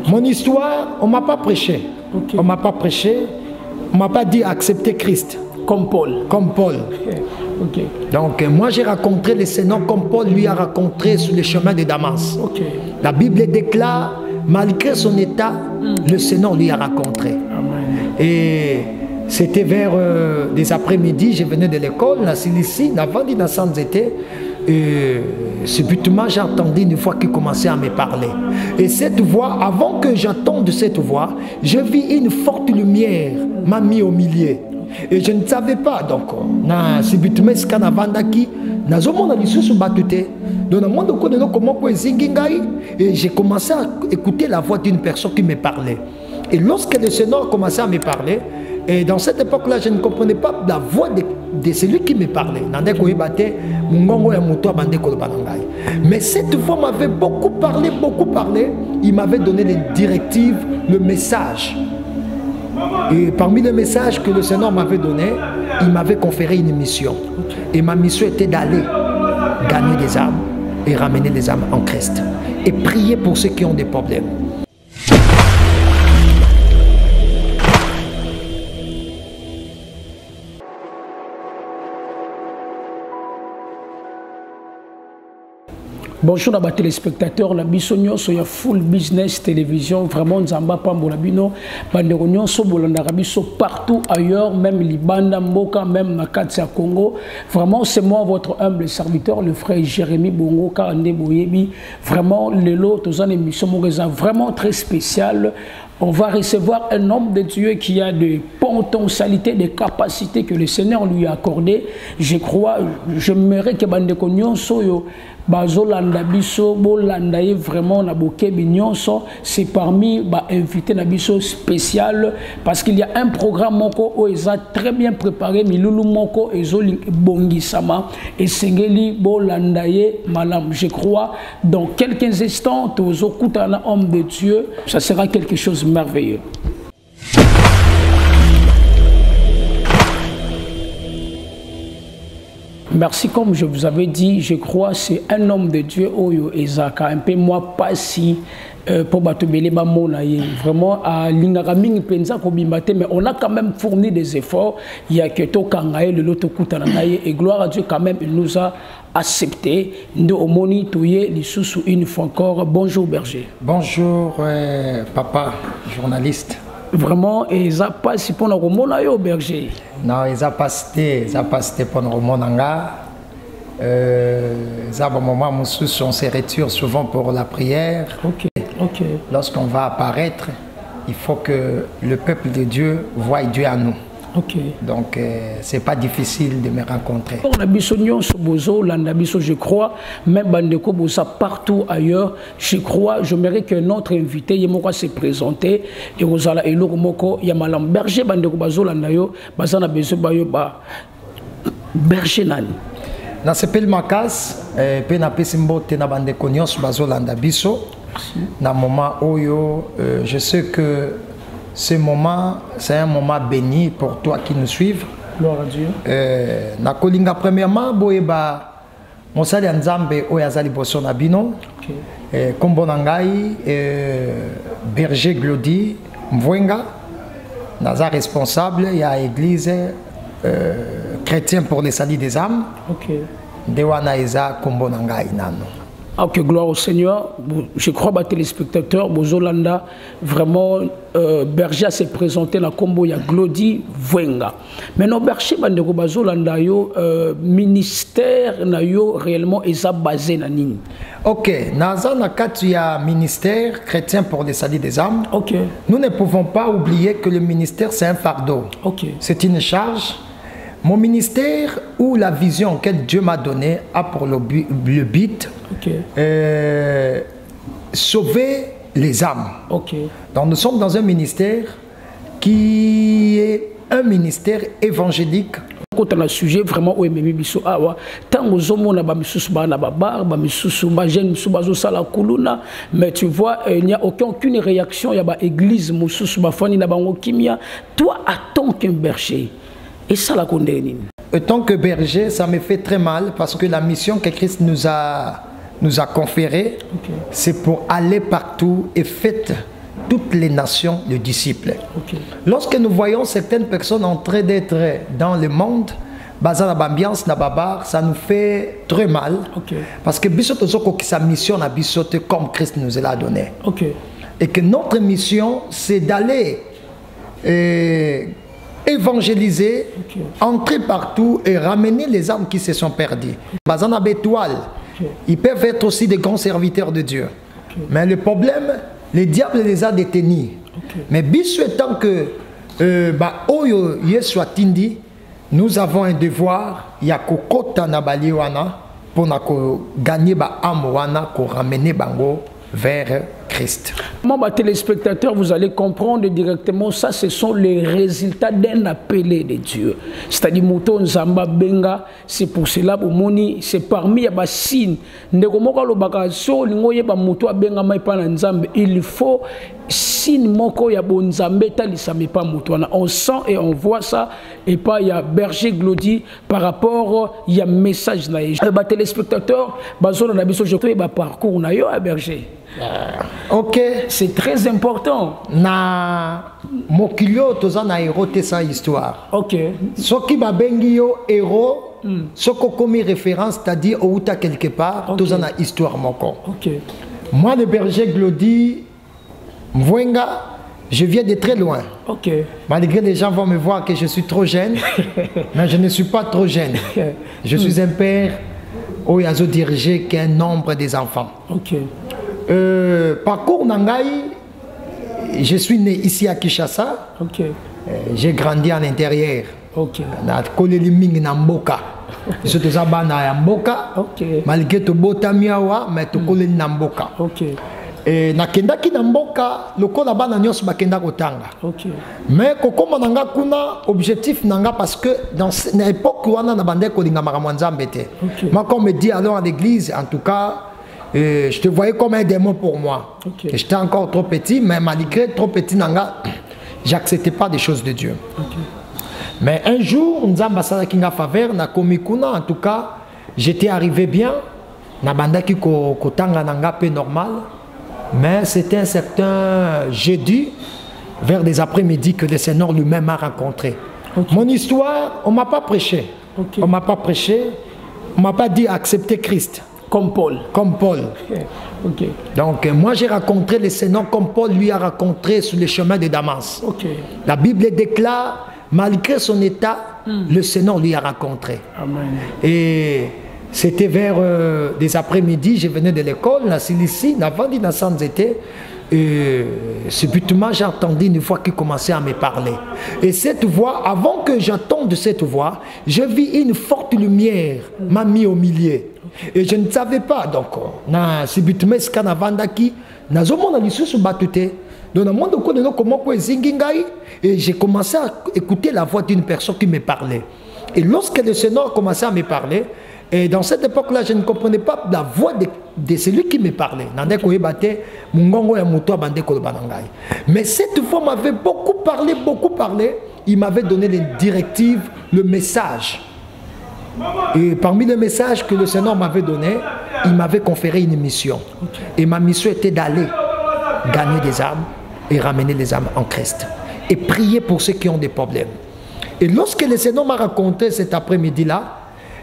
Mon histoire, on ne m'a pas prêché. Okay. On ne m'a pas prêché. On ne m'a pas dit accepter Christ. Comme Paul. Comme Paul. Okay. Donc moi j'ai rencontré le Seigneur comme Paul lui a rencontré sur le chemin de Damas. Okay. La Bible déclare, malgré son état, le Seigneur lui a rencontré. Amen. Et c'était vers des après-midi, je venais de l'école, la Cilicie, avant d'y été. Et subitement, j'ai entendu une voix qui commençait à me parler. Et cette voix, avant que j'entende cette voix, je vis une forte lumière m'a mis au milieu. Et je ne savais pas. Donc, subitement, ce qu'on a vendu, et j'ai commencé à écouter la voix d'une personne qui me parlait. Et lorsque le Seigneur a commencé à me parler, et dans cette époque-là, je ne comprenais pas la voix de celui qui me parlait. Mais cette voix m'avait beaucoup parlé. Il m'avait donné les directives, le message. Et parmi les messages que le Seigneur m'avait donné, il m'avait conféré une mission. Et ma mission était d'aller gagner des âmes et ramener des âmes en Christ. Et prier pour ceux qui ont des problèmes. Bonjour à les téléspectateurs, la bisogno sur Full Business Télévision, vraiment Nzamba Pambolabino, Banderonio Sobolanda Rabiso partout ailleurs, même Libanda, Mboka, même Nakatia Congo. Vraiment, c'est moi votre humble serviteur, le frère Jérémy Bongo, Karande Boyebi. Vraiment, les lots, tous en émission, vraiment très spécial. On va recevoir un homme de Dieu qui a des potentialités, des capacités que le Seigneur lui a accordées. Je crois, je m'aimerais que Bandekonyo Soyo, Bazolanda Biso, Bolandaye, vraiment, c'est parmi les invités Nabiso spécial parce qu'il y a un programme Moko où ils ont très bien préparé, Milulu Moko et Zoli Bongisama et Sengeli Bolandaye Malam. Je crois, dans quelques instants, Tozo Koutana, homme de Dieu, ça sera quelque chose de merveilleux. Merci, comme je vous avais dit, je crois c'est un homme de Dieu, Oyo Ezaka, un peu moi pas si pour Batobele Bamonaye, vraiment à Lingaraming Penza Kobimbate, mais on a quand même fourni des efforts. Il y a que Tokangaye, le Loto Koutananaye, et gloire à Dieu quand même, il nous a accepté. Nous omoni touye les sous une fois encore. Bonjour Berger. Bonjour papa, journaliste. Vraiment, et ça passe pour nous remonter au Berger. Non, ils ont passé pour nous remonter. Ça, bon moment, on se retire souvent pour la prière. Ok. Lorsqu'on va apparaître, il faut que le peuple de Dieu voie Dieu à nous. Okay. Donc, c'est pas difficile de me rencontrer. On a bisogno sur Bozo, je crois, même Bandeko Boza partout ailleurs. Je crois, je mérite que notre invité, Yemoko se présenter. Et Rosala et Loromoko, Yamalam Berger, Bandeko Bazo, Landayo, Bazana Bezo Bayo, Berger Nani. Dans ce pays Makas, Pena Pesimbo, Tena Bandeko Nyos, Bazo Landabiso. Dans le moment où je sais que ce moment, c'est un moment béni pour toi qui nous suives. Gloire à Dieu. Nakolinga premièrement, boyeba mosali nzambe oyazali boso na bino. Kombo nangai Berger Glody Mvwenga, naza responsable ya église chrétien pour les salut des âmes. Dewana eza kombo nangai nano. Ok, gloire au Seigneur. Je crois que les téléspectateurs, Bozolanda, vraiment, Berger s'est présenté dans combo ya Glody Mvwenga. Maintenant, Berger, Bozolanda, ministère, réellement, est basé dans Nini. Ok, Naza Nakatu ya ministère chrétien pour les salut des âmes. Ok. Nous ne pouvons pas oublier que le ministère, c'est un fardeau. Ok. C'est une charge. Mon ministère ou la vision que Dieu m'a donnée a pour le but sauver les âmes. Donc nous sommes dans un ministère qui est un ministère évangélique. Quand on a un sujet vraiment où il biso awa tant aux hommes on a bamisusu bana babar bamisusu bajen subazo sala kuluna, mais tu vois il n'y a aucune réaction, il y a ba église mususu bafani na bango kimia. Toi à tant qu'un berger. Et ça la condamne. En tant que berger, ça me fait très mal parce que la mission que Christ nous a nous a conféré, c'est pour aller partout et faites toutes les nations le disciple. Lorsque nous voyons certaines personnes en train d'être dans le monde, basé dans l'ambiance, ça nous fait très mal. Parce que sa mission comme Christ nous l'a donné. Et que notre mission, c'est d'aller évangéliser, entrer partout et ramener les âmes qui se sont perdues. Basé dans l'étoile, ils peuvent être aussi des grands serviteurs de Dieu. Mais le problème, le diable les a détenus. Mais biso étant que nous avons un devoir, il y a kokota na baliwana pour gagner ba amwana pour ramener bango vers Christ. Mon téléspectateur, vous allez comprendre directement ça, ce sont les résultats d'un appelé de Dieu. C'est-à-dire, Mouton Zamba Benga, c'est pour cela, c'est parmi les signes. Il faut signe moko ya bonzambe talisame pa mutwana. On sent et on voit ça et pas il y a berger Glody par rapport il y a message na ba téléspectateur bazona na biso je ba parcours na yo à berger. OK, c'est très important. Na mokilio tozana héros te sa histoire. OK. Soki ba bengi yo héros soko komi référence, c'est-à-dire outa quelque part tozana histoire moko. OK. Moi le berger Glody Mwenga, je viens de très loin. Malgré les gens vont me voir que je suis trop jeune, mais je ne suis pas trop jeune. Je suis un père où il y a dirigé qu'un nombre des enfants. Parcours Nangaï, je suis né ici à Kinshasa. J'ai grandi en intérieur. Na Koleliming Namboka. Je suis à Namboka. Malgré tout Botamiawa, mais tout Koleli Namboka. Et nakenda ki namboka lokola bana nyos bakenda kotanga. Mais kokoma nanga kuna objectif nanga parce que dans l'époque wana na bande ko linga makamwa nzambe te. Moi comme me dit alors à l'église en tout cas je te voyais comme un démon pour moi. J'étais encore trop petit mais malgré trop petit nanga j'acceptais pas des choses de Dieu. Mais un jour nzamba sala kinga faveur na komikuna en tout cas j'étais arrivé bien na bande ki kotanga nanga peu normal. Mais c'était un certain jeudi, vers des après-midi, que le Seigneur lui-même m'a rencontré. Mon histoire, on ne m'a pas prêché. On ne m'a pas prêché. On ne m'a pas dit accepter Christ. Comme Paul. Comme Paul. Donc, moi, j'ai rencontré le Seigneur comme Paul lui a rencontré sur le chemin de Damas. La Bible déclare, malgré son état, le Seigneur lui a rencontré. Amen. Et c'était vers des après-midi, je venais de l'école, la Cilicie, avant d'y sans été. Subitement, j'ai entendu une voix qui commençait à me parler. Et cette voix, avant que j'entende cette voix, je vis une forte lumière m'a mis au milieu. Et je ne savais pas, donc, subitement, ce qu'on a vendu, et j'ai commencé à écouter la voix d'une personne qui me parlait. Et lorsque le Seigneur commençait à me parler, et dans cette époque-là, je ne comprenais pas la voix de celui qui me parlait. Mais cette voix m'avait beaucoup parlé. Il m'avait donné les directives, le message. Et parmi les messages que le Seigneur m'avait donné, il m'avait conféré une mission. Et ma mission était d'aller gagner des âmes et ramener les âmes en Christ. Et prier pour ceux qui ont des problèmes. Et lorsque le Seigneur m'a raconté cet après-midi-là,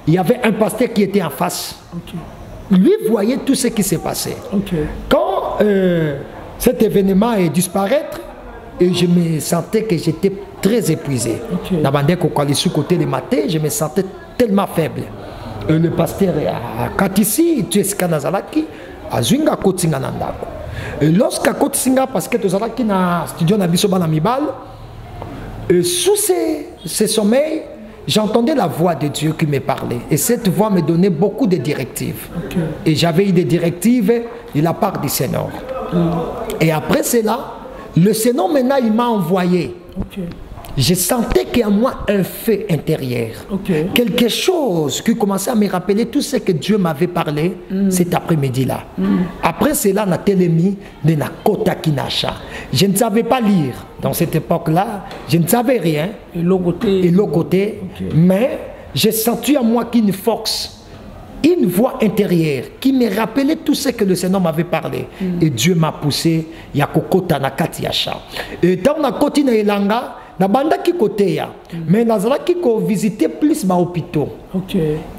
il y avait un pasteur qui était en face. Lui voyait tout ce qui s'est passé. Quand cet événement est disparaître, et je me sentais que j'étais très épuisé. Côté du matin, je me sentais tellement faible. Et le pasteur quand ici, tu es skanazalaki, azwinga kotinga nandako. Et lorsqu'à Kotinga, parce que tu as na studio na biso bana mibal, sous ces sommeils, j'entendais la voix de Dieu qui me parlait. Et cette voix me donnait beaucoup de directives. Et j'avais eu des directives de la part du Seigneur. Et après cela, le Seigneur maintenant, il m'a envoyé. Je sentais qu'il y a en moi un feu intérieur. Quelque chose qui commençait à me rappeler tout ce que Dieu m'avait parlé cet après-midi-là. Après cela, on a télémis de la Kota Kinasha. Je ne savais pas lire dans cette époque-là. Je ne savais rien. Et l'autre côté. Mais j'ai senti en moi qu'une force une voix intérieure qui me rappelait tout ce que le Seigneur m'avait parlé. Et Dieu m'a poussé, il y a kokota na kati ya cha. Et dans la côte na elanga, na banda ki côté ya, mais nazala ki ko visiter plus ma hôpitaux.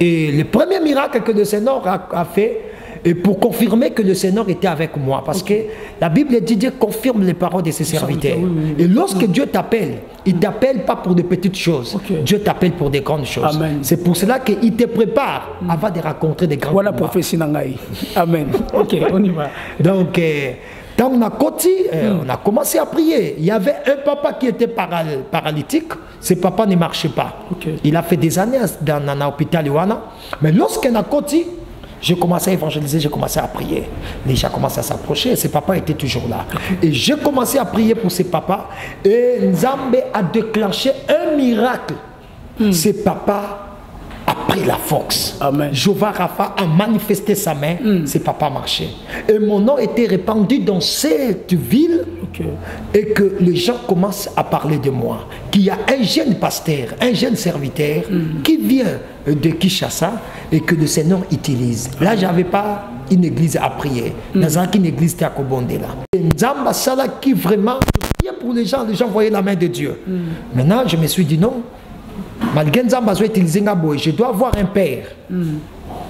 Et le premier miracle que le Seigneur a fait, et pour confirmer que le Seigneur était avec moi, parce que la Bible dit Dieu confirme les paroles de ses serviteurs. Et lorsque Dieu t'appelle, il ne t'appelle pas pour de petites choses. Dieu t'appelle pour des grandes choses. C'est pour cela qu'il te prépare avant de rencontrer des grands voilà prophétie nangai. Amen. Ok, on y va. Donc, dans ma côte, on a commencé à prier. Il y avait un papa qui était paralytique. Ce papa ne marchait pas. Il a fait des années dans l'hôpital Iwana. Mais lorsqu'on a côte, j'ai commencé à évangéliser, j'ai commencé à prier. Les gens commencent à s'approcher et ce papa était toujours là. Et j'ai commencé à prier pour ce papa. Et Nzambe a déclenché un miracle. Ce papa a pris la force. Jéhovah Rapha a manifesté sa main. Ce papa marchait. Et mon nom était répandu dans cette ville. Et que les gens commencent à parler de moi. Qu'il y a un jeune pasteur, un jeune serviteur qui vient de Kinshasa et que le Seigneur utilise. Là, je n'avais pas une église à prier. Dans une église à Kobondela. Nzamba Sala qui vraiment priait pour les gens voyaient la main de Dieu. Maintenant, je me suis dit non. Malgré Nzamba Zoé utilisé Ngaboy, je dois avoir un père.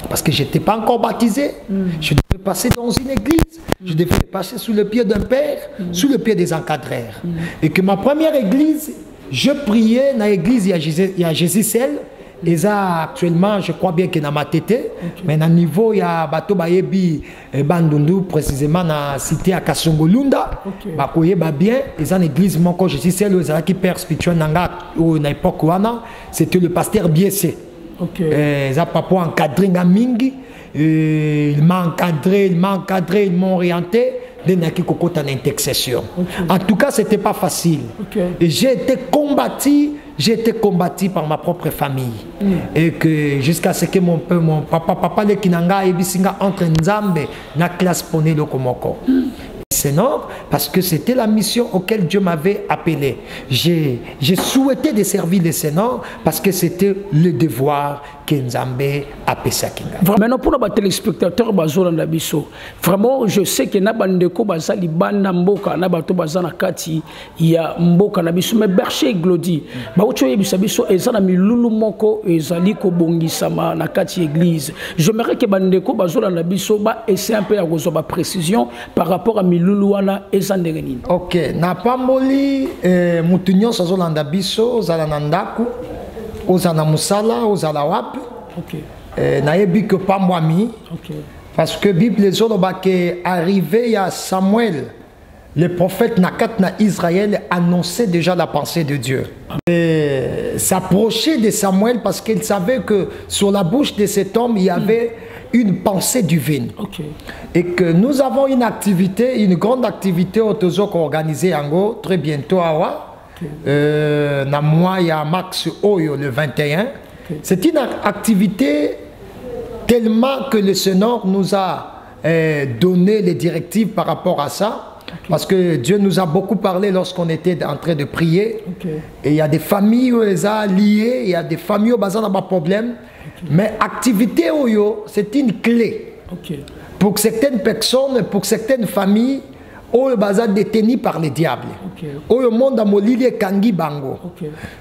Parce que je n'étais pas encore baptisé. Je devais passer dans une église. Je devais passer sous le pied d'un père, sous le pied des encadreurs. Et que ma première église, je priais dans l'église, il y a Jésus-Celle. Et ça, actuellement, je crois bien qu'il y a ma tête. Mais dans le niveau, il y a Bato Bayebi Bandundu, précisément dans la cité à Kasongolunda. Bakoye bien. Et dans l'église, mon corps Jésus-Celle, qui père spirituel dans l'époque, c'était le pasteur Biessé. Ça papa encadré Mingi. Il m'a encadré, il m'a orienté. En tout cas, ce n'était pas facile. Et j'ai été combattu par ma propre famille. Et que jusqu'à ce que mon papa le kinanga et bisinga entre Nzambe na classe poné le komoko. C'est non, parce que c'était la mission auquel Dieu m'avait appelé. J'ai souhaité de servir le Seigneur parce que c'était le devoir que Nzambe a payé. Maintenant, pour les téléspectateurs, vraiment, je sais que Nabandeko Bazali Banda Mboka, Nabato Bazana Kati, il y a Mboka Nabiso, mais Bercher Glodi, Baocho Yebisabiso, et Zanami Lulu Moko, et Zaliko Bongi Sama, Nakati Église. J'aimerais que Bandeko Bazola Nabiso, essaie un peu à ma précision par rapport à Miluluana et Zanderenin. Ok, Napamoli, Moutinyon Sazolanda Biso, Zalanandaku. Ozana Musala, Ozala Wap. Naebi que pas moi mi. Parce que Bible les autres est arrivé à Samuel, le prophète Nakat na Israël annonçait déjà la pensée de Dieu. S'approchait de Samuel parce qu'il savait que sur la bouche de cet homme il y avait une pensée divine. Et que nous avons une activité, une grande activité au Tozo organisée en Go très bientôt à Wa. Na moi, il y a Max Oyo le 21. C'est une activité tellement que le Seigneur nous a donné les directives par rapport à ça. Parce que Dieu nous a beaucoup parlé lorsqu'on était en train de prier. Et il y a des familles où les a liées, il y a des familles où ils ont des problèmes. Mais activité Oyo, c'est une clé. Pour certaines personnes, pour certaines familles, au bazar détenu par le diable. Au monde a molili kangi bango.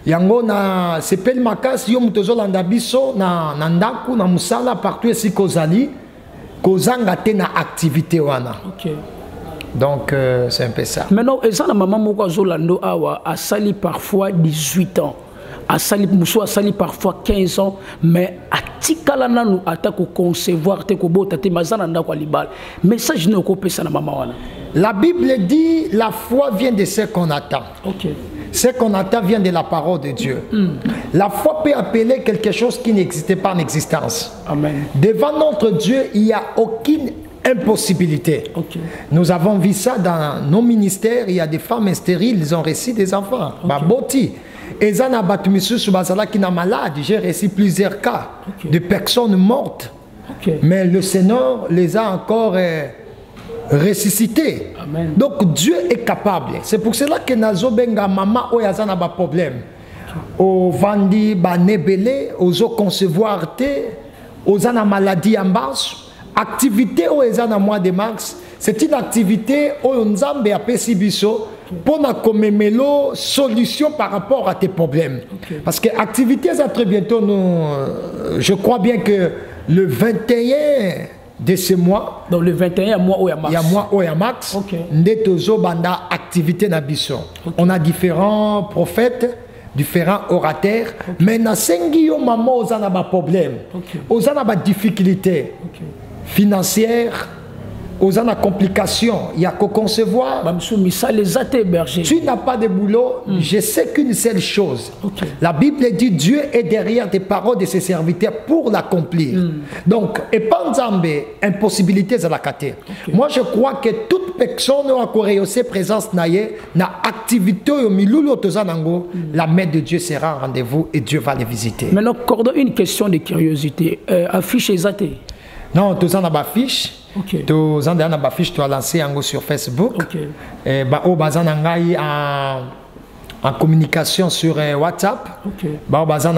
Yango na sepel makas yo mutozo landa biso na nandaku na musala partout ici kozali kozanga te na activité wana. Donc c'est un peu ça. Maintenant ezana maman moko zolando awa a sali parfois 18 ans. A sali parfois 15 ans, mais à tikala nanu atako concevoir te ko bota te mazana ndako libal. Message ne ko pesa na mama wana. La Bible dit la foi vient de ce qu'on attend. Ce qu'on attend vient de la parole de Dieu. La foi peut appeler quelque chose qui n'existait pas en existence. Devant notre Dieu, il n'y a aucune impossibilité. Nous avons vu ça dans nos ministères. Il y a des femmes stériles, ils ont reçu des enfants. Baboti. Et Zana Batmisu Subazala qui n'a malade. J'ai reçu plusieurs cas de personnes mortes. Mais le Seigneur les a encore ressuscités. Donc Dieu est capable. C'est pour cela que Nazo Benga Mama Oyazana ba problème. Au Vandi ba nebele, ozo concevoir te, aux ana maladie en mars, activité aux ana mois de mars, c'est une activité où Nzambe a pesi biso pour na komemelo solution par rapport à tes problèmes. Parce que activité ça très bientôt nous, je crois bien que le 21 de ce mois, donc le 21 mois où il y a mois où il y a max, ndetozo banda activité na biso. On a différents prophètes, différents orateurs, mais na sengi yo maman aux ana ba problème, aux ana ba difficulté financière, aux ana complications, il y a qu'à concevoir. Tu n'as pas de boulot, je sais qu'une seule chose. La Bible dit Dieu est derrière des paroles de ses serviteurs pour l'accomplir. Donc, et pas impossibilité à la cater. Moi, je crois que toute personne a coréosé présence naïe, na activité au milieu la main de Dieu sera en rendez-vous et Dieu va les visiter. Maintenant, cordon, une question de curiosité. Affiche Ezate. Non, tous en a affiche. Tous en a affiche, tu as lancé sur Facebook. Et au bazan en communication sur WhatsApp. Au bazan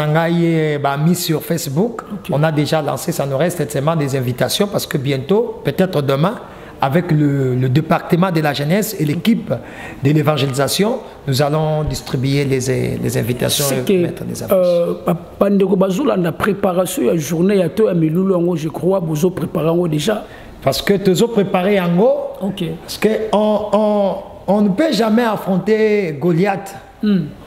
mis sur Facebook. On a déjà lancé, ça nous reste seulement des invitations parce que bientôt, peut-être demain, avec le département de la jeunesse et l'équipe de l'évangélisation, nous allons distribuer les invitations et mettre des affiches. La préparation de la journée, je crois, vous préparez déjà. Parce que tu as préparé en haut. Parce qu'on ne peut jamais affronter Goliath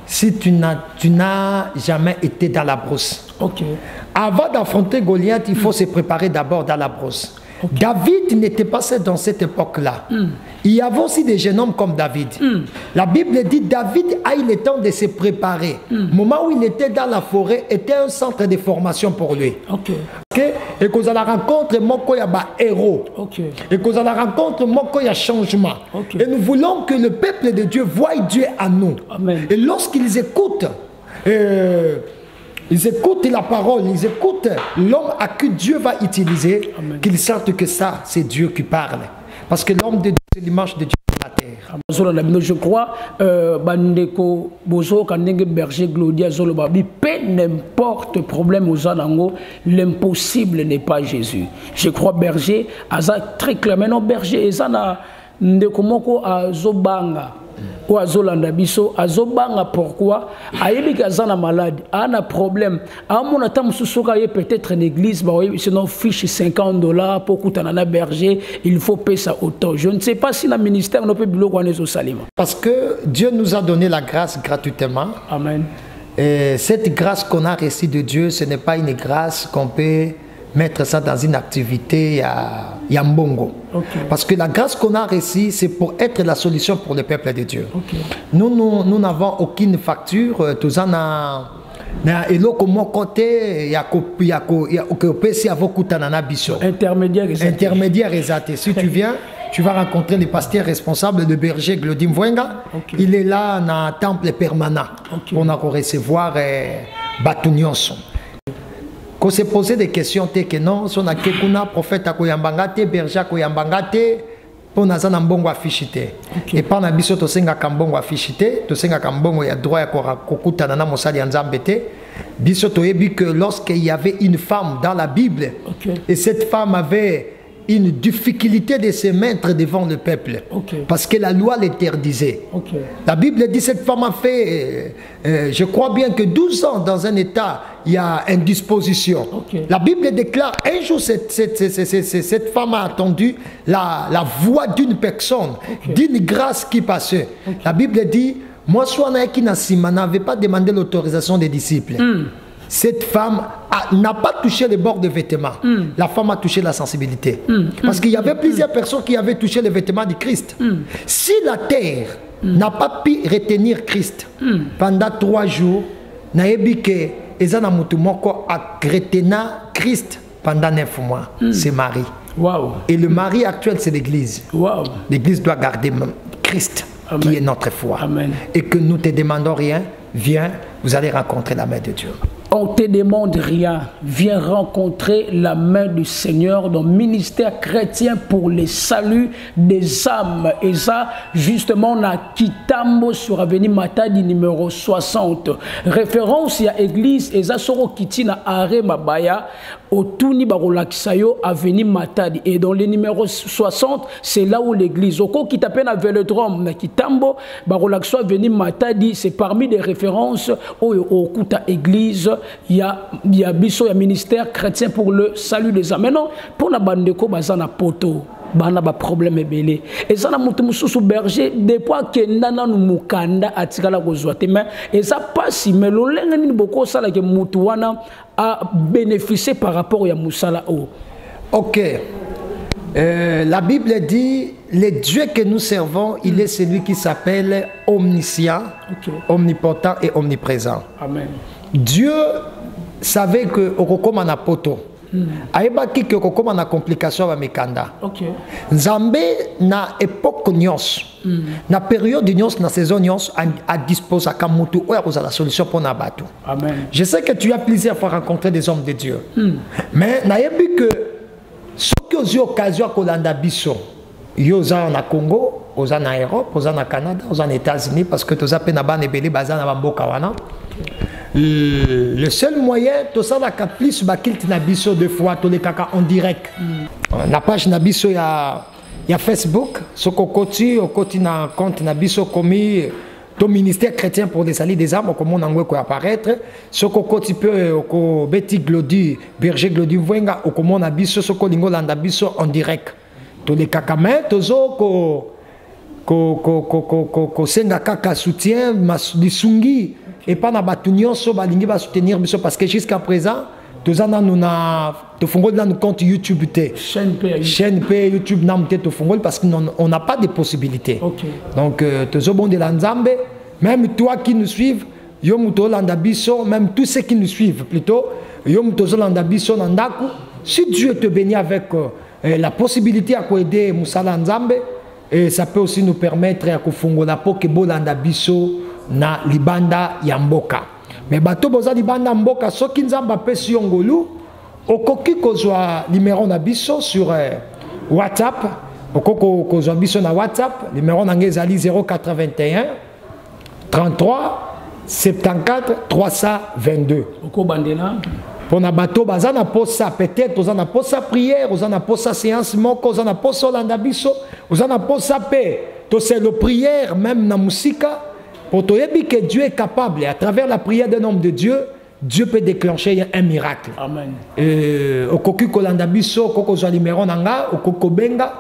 si tu n'as jamais été dans la brousse. Avant d'affronter Goliath, il faut se préparer d'abord dans la brousse. David n'était pas seul dans cette époque-là. Il y avait aussi des jeunes hommes comme David. La Bible dit David a eu le temps de se préparer. Le moment où il était dans la forêt était un centre de formation pour lui. Et qu'on a la rencontre, il y a des héros. Et qu'on a la rencontre, il y a changement. Et nous voulons que le peuple de Dieu voie Dieu à nous. Et lorsqu'ils écoutent, ils écoutent la parole, ils écoutent l'homme à qui Dieu va utiliser, qu'ils sentent que ça, c'est Dieu qui parle. Parce que l'homme de Dieu, c'est l'image de Dieu sur la terre. Je crois, Bandeko, Bozo, Kandenge, Berger, Glodia, Zolobabi, peu n'importe problème aux Anango, l'impossible n'est pas Jésus. Je crois, Berger, Aza très clair. Maintenant, Berger, Ezana, Ndekomoko, Azobanga. Ou azolanda biso azobanga pourquoi ayebi kazana malade a un problème a mon atam susuka ye peut-être une église ba sinon fiche $50 pour kutana berger il faut payer ça autant je ne sais pas si le ministère ne peut biloko anezo salima parce que Dieu nous a donné la grâce gratuitement. Amen. Et cette grâce qu'on a reçue de Dieu, ce n'est pas une grâce qu'on peut mettre ça dans une activité à Mbongo. Parce que la grâce qu'on a reçue, c'est pour être la solution pour le peuple de Dieu. Nous n'avons aucune facture. Tous en a eloko mon côté, il y a intermédiaire exact. Si tu viens, tu vas rencontrer le pasteur responsable de Berger Glodim Mwenga. Il est là dans un temple permanent pour nous recevoir Batounionson. Qu'on se poser des questions, que non, si on a quelqu'un, prophète à Koyambangate, berger à Koyambangate, pour nous en bongo affichité. Et par nabiso to senga kambongo affichité, to senga kambongo ya droit à kokuta nana mosali anzambete. Biso to ebi que lorsqu'il y avait une femme dans la Bible, et cette femme avait une difficulté de se mettre devant le peuple parce que la loi l'interdisait. La Bible dit que cette femme a fait, je crois bien que 12 ans dans un état, il y a indisposition. La Bible déclare, un jour cette femme a entendu la voix d'une personne, d'une grâce qui passait. La Bible dit, moi, je n'avais pas demandé l'autorisation des disciples. Cette femme n'a pas touché les bords de vêtements. La femme a touché la sensibilité. Parce qu'il y avait plusieurs personnes qui avaient touché les vêtements du Christ. Si la terre n'a pas pu retenir Christ pendant 3 jours, Naebike Ezana Mutumoko a retenu Christ pendant 9 mois. C'est Marie. Et le mari actuel, c'est l'Église. L'Église doit garder Christ, qui est notre foi. Et que nous ne te demandons rien, viens, vous allez rencontrer la main de Dieu. On ne te demande rien, viens rencontrer la main du Seigneur dans le ministère chrétien pour le salut des âmes. Et ça, justement, on a Kitambo sur Avenue Matadi numéro 60. Référence à l'église, et ça, Soro Kitina Are Mabaya. Otuni Barolaksayo Avenue Matadi. Et dans le numéro 60, c'est là où l'église. Oko qui t'appelle à Vélodrome, na Kitambo, Barolaksayo Avenue Matadi, c'est parmi les références au Kuta église. Il y a Bisso, il y a ministère chrétien pour le salut des âmes. Maintenant, pour la bandeko, bazana poto. Bana ba problème ebele et ça na mutu mususu berger depuis que nana nu mukanda atikala kozwate mais et ça passe mais lolenga ni boko sala ke mutu wana a bénéficié par rapport ya musala o. OK. La Bible dit le Dieu que nous servons, il est celui qui s'appelle omniscient, omnipotent et omniprésent. Amen. Dieu savait que okokoma na poto. Aebaki ke kokoma na complication ba mikanda. Nzambe na époque nyos. Na période nyos na saison nyos a disposé à kamutu oya kozala solution pour na bato. Amen. Je sais que tu as plaisir à rencontrer des hommes de Dieu. Mais na yebi que ce que j'ai occasion kolanda biso. Yoza na Congo, oza na Europe, oza na Canada, oza na États-Unis parce que toza pe na ba nebeli baza na bamboka wana. Le seul moyen, tout ça, la plus bakilt nabiso deux fois, tous les caca en direct. La page nabiso il y a Facebook, ce kokoti, okoti na compte nabiso commis ton ministère chrétien pour les salis des âmes, comme on en voit apparaître. Ce kokoti peut au Betty Glody, Berger Glody Venga, au comment nabiso, ce kolingo landabiso en direct. Tous les caca mais tozo ko senga kaka soutien, lisungi. Et pas na batunion so balingi va soutenir biso parce que jusqu'à présent tous en nous na te fongol dans compte YouTube té chaîne P YouTube nam té te fongol parce qu'on n'a pas de possibilités. Donc tous bon de l'Anzambe, même toi qui nous suivent yo muto landa biso, même tous ceux qui nous suivent plutôt yo muto landa biso nandaku. Si Dieu te bénit avec la possibilité à aider Musala Nzambe, et ça peut aussi nous permettre à kufongola po ke bolanda biso na libanda ya mboka. Mais bato boza libanda mboka soki nzamba pesi yongolu okoki kozwa numéro na biso sur WhatsApp, okoko kozwa biso na WhatsApp, numéro na ngezali 081 33 74 322. Oko bandela pour na bato baza na posa peut-être oza na posa prière, oza na posa séance moko, oza na posa olanda biso, oza na posa paix, to c'est le prière même na musika. Pour te dire que Dieu est capable, et à travers la prière d'un homme de Dieu, Dieu peut déclencher un miracle. Amen. Okoki kolanda biso, koko zo numéro nanga, okoko benga,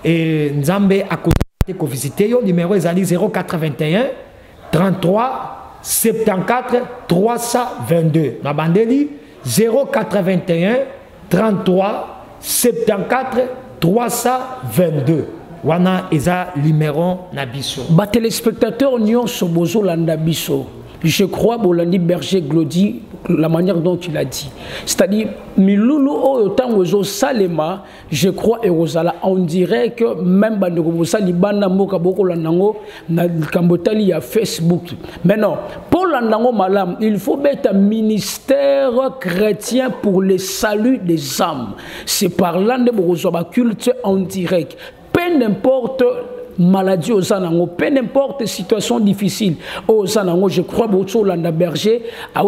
et Nzambe a ko visiter yo, numéro ezali 081 33 74 322. Na bandeli 081 33 74 322. Wana eza numéro nabiso. Ba téléspectateurs nyonso bozo landa biso. Je crois Bolandi Berger Glody la manière dont il a dit. C'est-à-dire milulu autant ozo salema, je crois et Rosala on dirait que même bandeko bosali banda moka boko landango na kambotali ya Facebook. Mais non, pour landango malam, il faut mettre un ministère chrétien pour le salut des âmes. C'est par là de bozo ba culte en direct. Peu n'importe maladie aux anango, peu n'importe situation difficile aux anango, je crois que Landa Berger à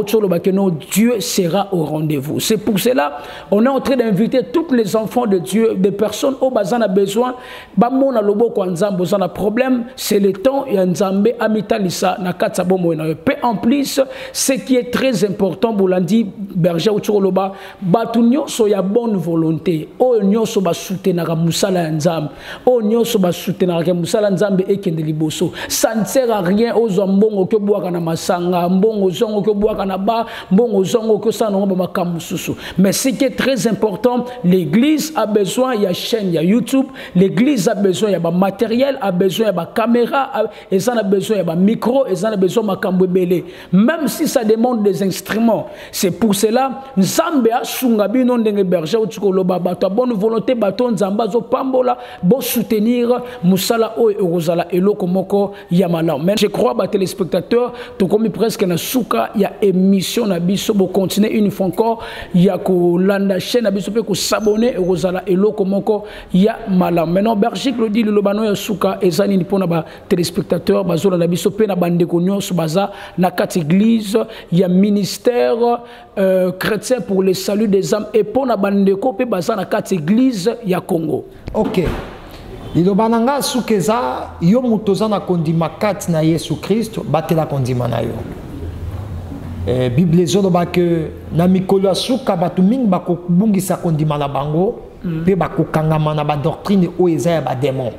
Dieu sera au rendez-vous. C'est pour cela on est en train d'inviter tous les enfants de Dieu, des personnes au bazan a besoin, bamona lobo ko nzambo zana problème, c'est le temps et nzambe amitalisa na katsa bomo na pe en plus ce qui est très important Bolandi Berger Loba batunyo so ya bonne volonté, o nyoso ba soutenir musala nzambe, o nyoso ba soutenir musala nzambe ekende liboso. Ça ne sert à rien aux mbongo ke boaka na masanga, mbongo zongo ke boaka na ba, mbongo zongo ke ça non ba makamususu. Mais ce qui est très important, l'église a besoin il y a chaîne, il y a YouTube, l'église a besoin il y a ba matériel, a besoin il y a ba caméra, et ça a besoin il y a ba micro, et ça a besoin makambo belé. Même si ça demande des instruments, c'est pour cela nzambe a sunga bino ndenge Berger utsiko loba bato bonne volonté bato nzamba zo pambola bo soutenir musala penza o ekozala eloko moko ya malamu. Mais je crois ba téléspectateurs to comme presque na suka ya émission na biso bo continuer une fois encore ya ko landa chaîne na biso pe ko s'abonner ekozala eloko moko ya malamu. Maintenant Belgique le dit le lobano ya suka ezani ni pona ba téléspectateurs bazola na biso pe na bande ko nyonso baza na kat église ya ministère chrétien pour le salut des âmes et pona bande ko pe baza na kat église ya Congo. OK. Lilobananga sukeza yo mutoza na kondima kati na Yesu Kristo batela kondima na yo. Bible zoloba que na mikolo asuka batu mingi bakobungisa kondima na bango pe bakokangama na ba doctrine o eza ya ba démon.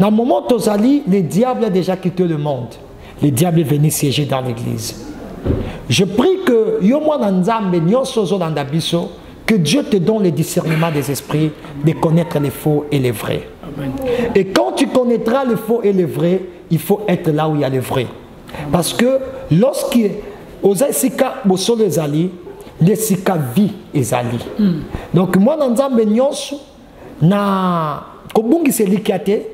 Na moment tozali le diable a déjà quitté le monde. Le diable est venu siéger dans l'église. Je prie que yo mwana nzambe nyonso zolanda biso que Dieu te donne le discernement des esprits de connaître les faux et les vrais. Amen. Et quand tu connaîtras le faux et le vrai, il faut être là où il y a le vrai. Parce que lorsqu'il osa sika bosolo ezali, le sika vie ezali. Donc moi dans nzambe nyonso na kobungi selikate,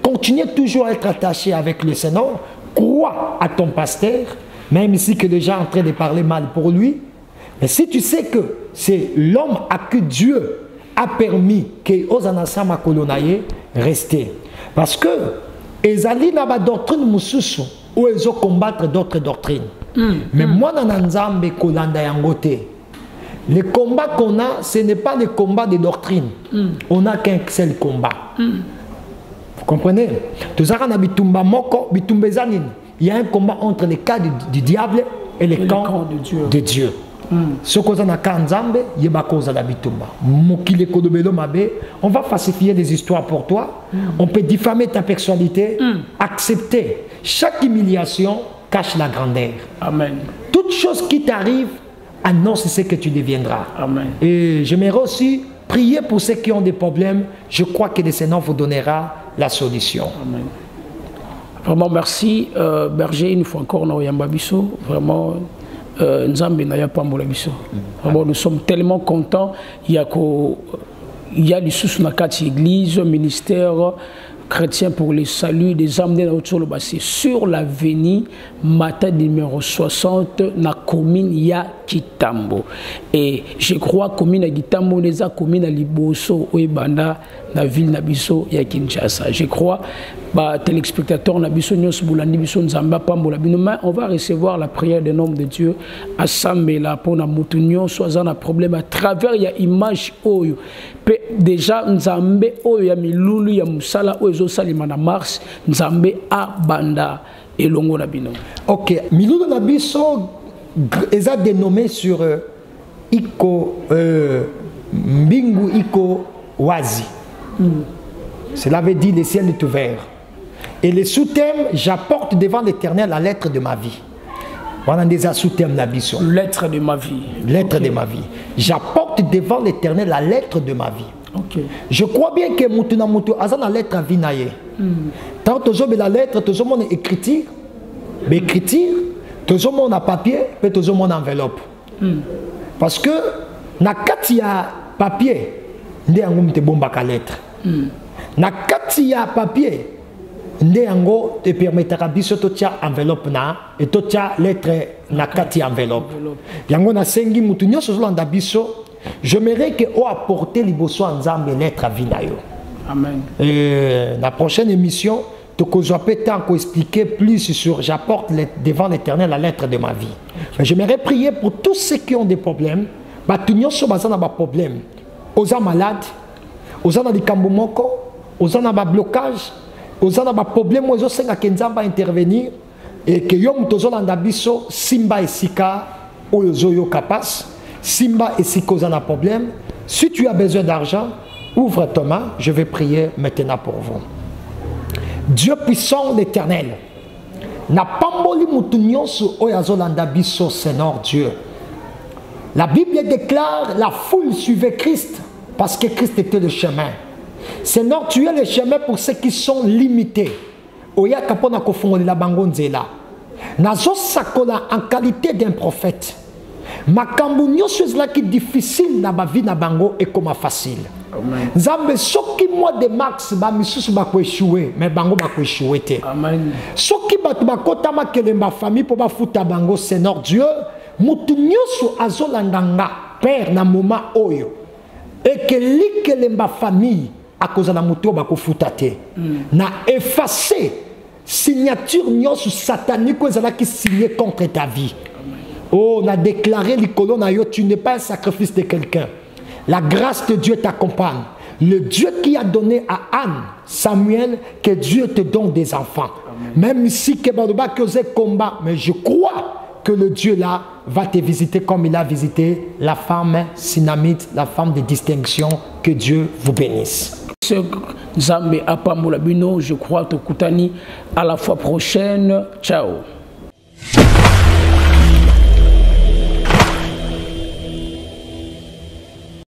continue toujours à être attaché avec le Seigneur, crois à ton pasteur, même si que les gens sont en train de parler mal pour lui. Mais si tu sais que c'est l'homme à qui Dieu a permis que Ozanasama Kolonaye rester. Parce que ezali na ba doctrine mususu ou ils ont combattre d'autres doctrines. Mais moi dans Nzambe kolanda yangote. Le combat qu'on a, ce n'est pas le combat des doctrines. On n'a qu'un seul combat. Vous comprenez? Tout ça na bitumba moko bitumba zanine. Il y a un combat entre les cas du diable et les camps de Dieu. Ce qu'on a dans Nzambe, il y a cause à la bitumba. On va falsifier des histoires pour toi. On peut diffamer ta personnalité. Accepter. Chaque humiliation cache la grandeur. Amen. Toute chose qui t'arrive annonce ce que tu deviendras. Amen. Et j'aimerais aussi prier pour ceux qui ont des problèmes. Je crois que le Seigneur vous donnera la solution. Amen. Vraiment merci Berger une fois encore na Yamba Biso. Vraiment Nzambe na ya pambola biso. Vraiment nous sommes tellement contents. Il y a les sous na kati église ministère chrétien pour le salut des âmes de Naotsolo Bassi sur l'avenue Mata numéro 60 na commune ya Kitambo. Et je crois commune ya Kitambo neza commune ya Liboso Oebanda na ville na biso ya Kinshasa. Je crois ba téléspectateurs na biso nyos bulandi biso nzamba pambola bino mais on va recevoir la prière des noms de Dieu assemblée là pour na mutu nyos soit un problème à travers ya image oyo pe déjà nzambe oyo ya milulu ya musala oyo salima na mars nzambe a banda elongo na bino. OK, milulu na biso eza dénommé sur iko mbingu iko wazi. Cela veut dire le ciel est ouvert. Et le sous-thème, j'apporte devant l'Éternel la lettre de ma vie. Voilà des sous-thèmes la biso. Lettre de ma vie. Lettre de ma vie. J'apporte devant l'Éternel la lettre de ma vie. Okay. Je crois bien que Moutouna Moutou a la lettre à vie naïe. Tant que tu as la lettre, tu as mon écriture, mais écriture, tu as mon papier, mais tu as mon enveloppe. Parce que na katia papier, ndé angum te bomba ka lettre. Na katia papier, ndé ango te permettra biso to tia enveloppe na et to tia lettre na katia enveloppe. Yango na sengi mutu nyoso zolanda biso. J'aimerais que vous apportez liboso ensemble lettre à Vinayo. Amen. La prochaine émission, tu peux expliquer plus sur j'apporte devant l'Éternel la lettre de ma vie. J'aimerais prier pour tous ceux qui ont des problèmes. Tous ceux qui ont des problèmes. Aux gens malades, aux gens qui ont aux gens qui ont des blocages, aux gens qui ont des problèmes, aux gens qui ont intervenir. Et que yom tozona ndabiso simba esika oyozo kapas. Simba et si cause un problème, si tu as besoin d'argent, ouvre ta main, je vais prier maintenant pour vous. Dieu puissant, l'Éternel, n'a pas moli moutounion sur Oyazolanda biso, Seigneur Dieu. La Bible déclare la foule suivait Christ parce que Christ était le chemin. Seigneur, tu es le chemin pour ceux qui sont limités. Oya kapona kofongo la bangonzela. Nazo sakola en qualité d'un prophète. makambo nyonso ezalaki difficile na bavi na bango ekoma facile. Nzambe soki mois de mars ba misusu bakoéchouer mais bango bakoéchouer te. Soki bato bakotama kelemba famille po bafuta bango Seigneur Dieu mutu nyonso azolanda père na moment oyo et que li kelemba famille akozala mutu bakofuta te na effacer signature nyonso satanique ezalaki signé contre ta vie. Oh, on a déclaré l'icône na yo, tu n'es pas un sacrifice de quelqu'un. La grâce de Dieu t'accompagne. Le Dieu qui a donné à Anne, Samuel, que Dieu te donne des enfants. Amen. Même si Kebadoba causait combat, mais je crois que le Dieu là va te visiter comme il a visité la femme Sinamite, la femme de distinction. Que Dieu vous bénisse. Zambé Apambola Bino, je crois, Tokutani, à la fois prochaine. Ciao.